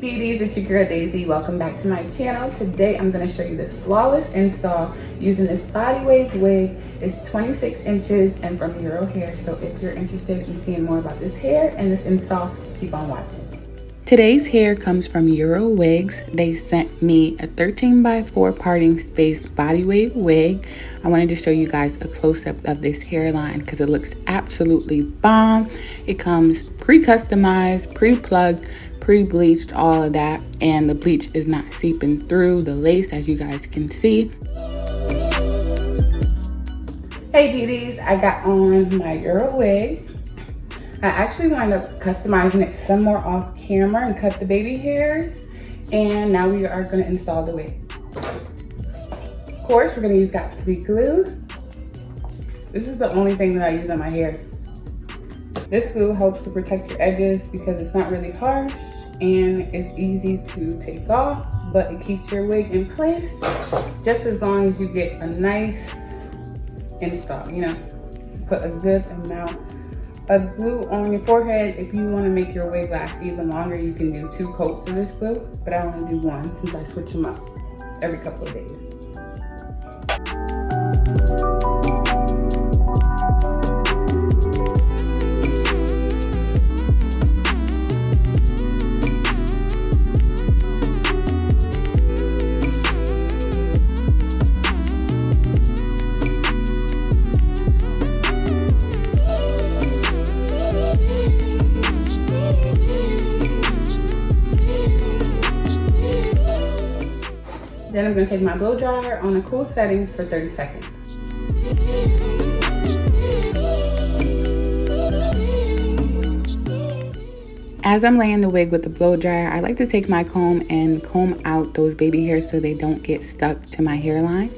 beauties, it's your girl Daisy. Welcome back to my channel. Today I'm going to show you this flawless install using this body wave wig. It's 26 inches and from Yiroo hair. So if you're interested in seeing more about this hair and this install, keep on watching. Today's hair comes from Yiroo Wigs. They sent me a 13x4 parting space body wave wig. I wanted to show you guys a close-up of this hairline because it looks absolutely bomb. It comes pre-customized, pre-plugged, pre-bleached, all of that, and the bleach is not seeping through the lace, as you guys can see. Hey beauties, I got on my Yiroo wig. I actually wound up customizing it some more off camera and cut the baby hair, and now we are going to install the wig. Of course, we're going to use Got to Be glue. This is the only thing that I use on my hair. This glue helps to protect your edges because it's not really harsh and it's easy to take off, but it keeps your wig in place just as long as you get a nice install. You know, put a good amount of glue on your forehead. If you want to make your wig last even longer, you can do 2 coats of this glue, but I only do 1 since I switch them up every couple of days. Then I'm going to take my blow dryer on a cool setting for 30 seconds. As I'm laying the wig with the blow dryer, I like to take my comb and comb out those baby hairs so they don't get stuck to my hairline.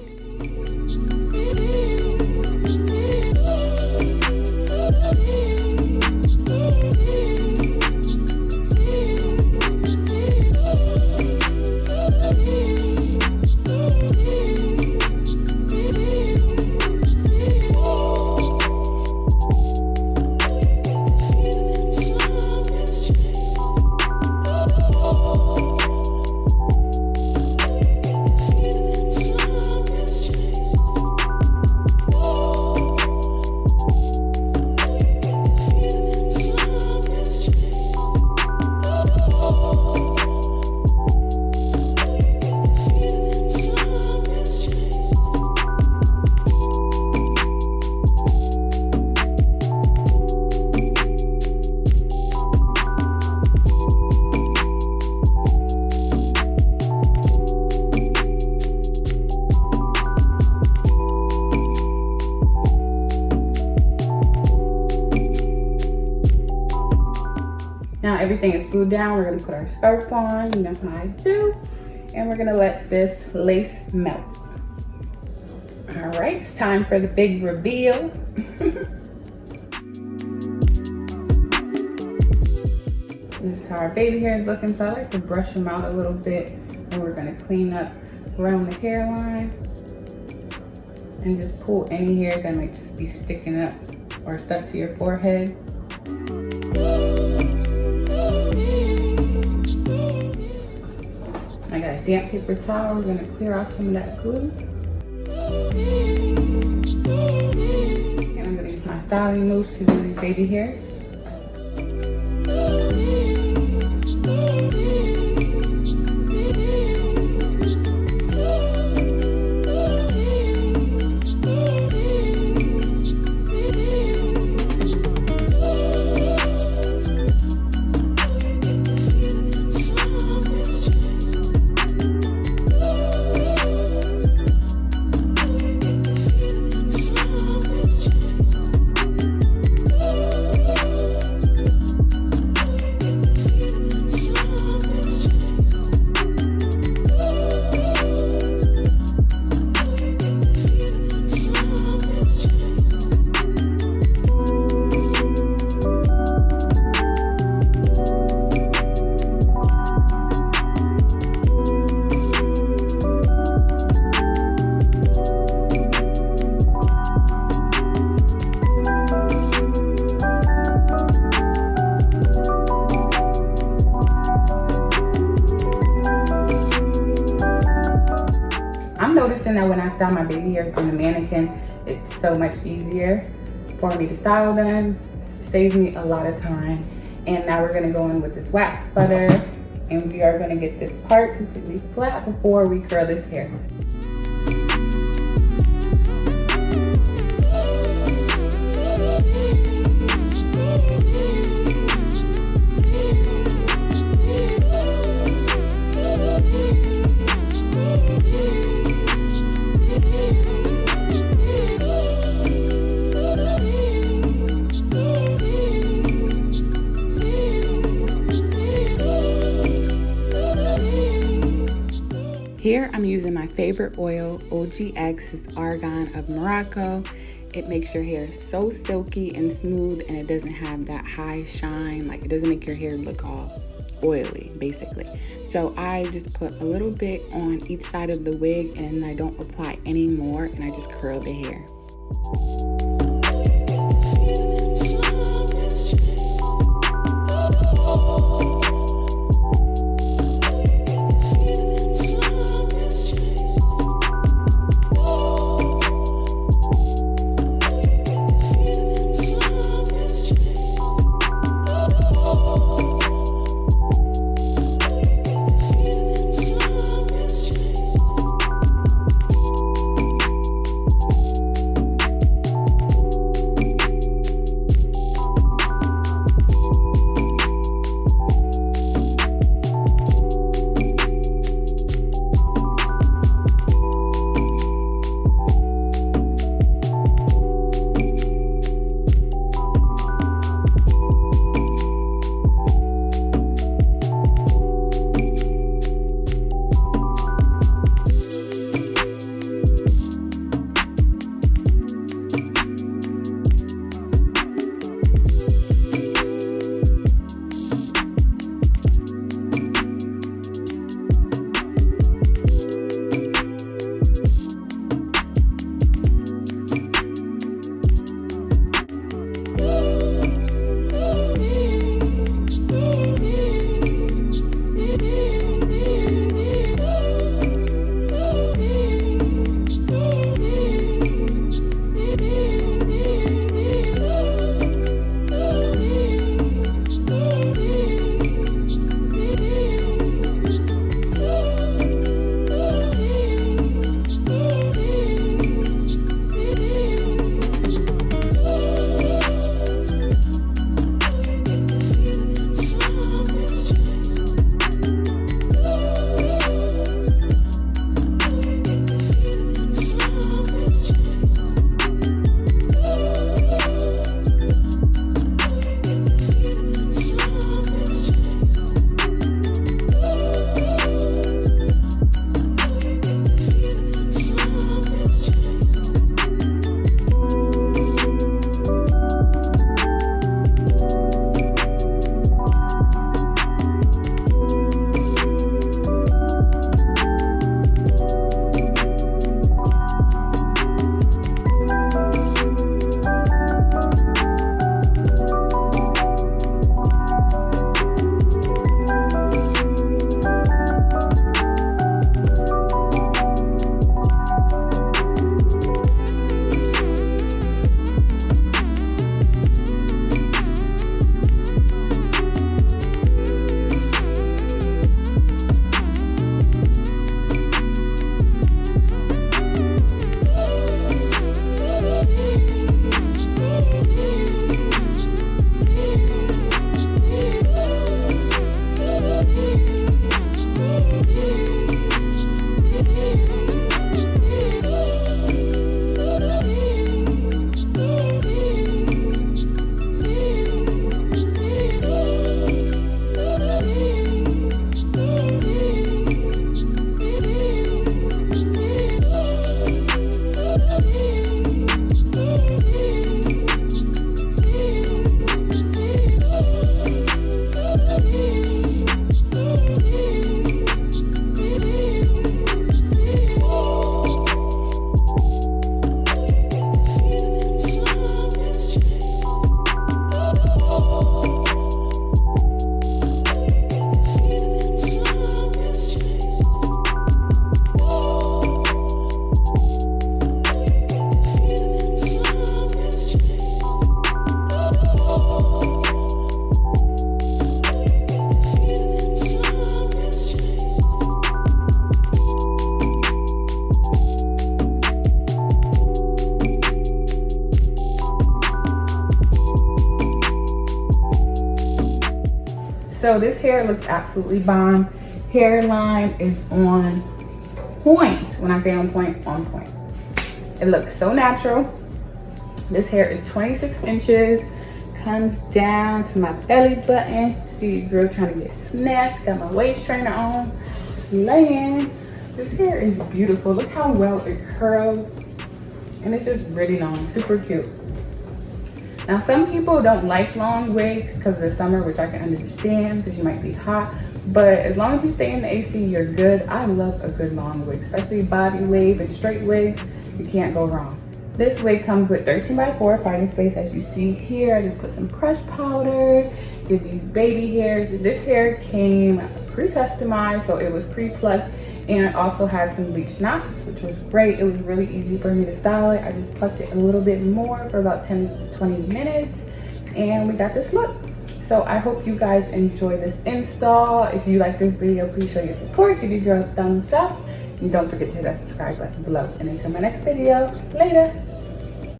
Now everything is glued down. We're gonna put our scarf on, you know how I do, and we're gonna let this lace melt. All right, it's time for the big reveal. This is how our baby hair is looking, so I like to brush them out a little bit, and we're gonna clean up around the hairline and just pull any hair that might just be sticking up or stuck to your forehead. I got a damp paper towel. We're gonna clear off some of that glue. And I'm gonna use my styling moves to do these baby hairs. noticing that when I style my baby hairs on the mannequin, it's so much easier for me to style them. Saves me a lot of time. And now we're gonna go in with this wax butter, and we are gonna get this part completely flat before we curl this hair. Here I'm using my favorite oil, OGX, it's Argan of Morocco. It makes your hair so silky and smooth, and it doesn't have that high shine. Like, it doesn't make your hair look all oily, basically. So I just put a little bit on each side of the wig, and I don't apply any more, and I just curl the hair. So this hair looks absolutely bomb. Hairline is on point. When I say on point, on point. It looks so natural. This hair is 26 inches. Comes down to my belly button. See your girl trying to get snatched. Got my waist trainer on. Slaying. This hair is beautiful. Look how well it curls. And it's just really long. Super cute. Now some people don't like long wigs because of the summer, which I can understand because you might be hot. But as long as you stay in the AC, you're good. I love a good long wig, especially body wave and straight wig. You can't go wrong. This wig comes with 13x4 parting space, as you see here. I just put some pressed powder, did these baby hairs. This hair came pre-customized, so it was pre-plucked, and it also has some bleached knots, which was great. It was really easy for me to style it. I just plucked it a little bit more for about 10 to 20 minutes, and we got this look. So I hope you guys enjoy this install. If you like this video, please show your support. Give your girl a thumbs up. And don't forget to hit that subscribe button below. And until my next video, later.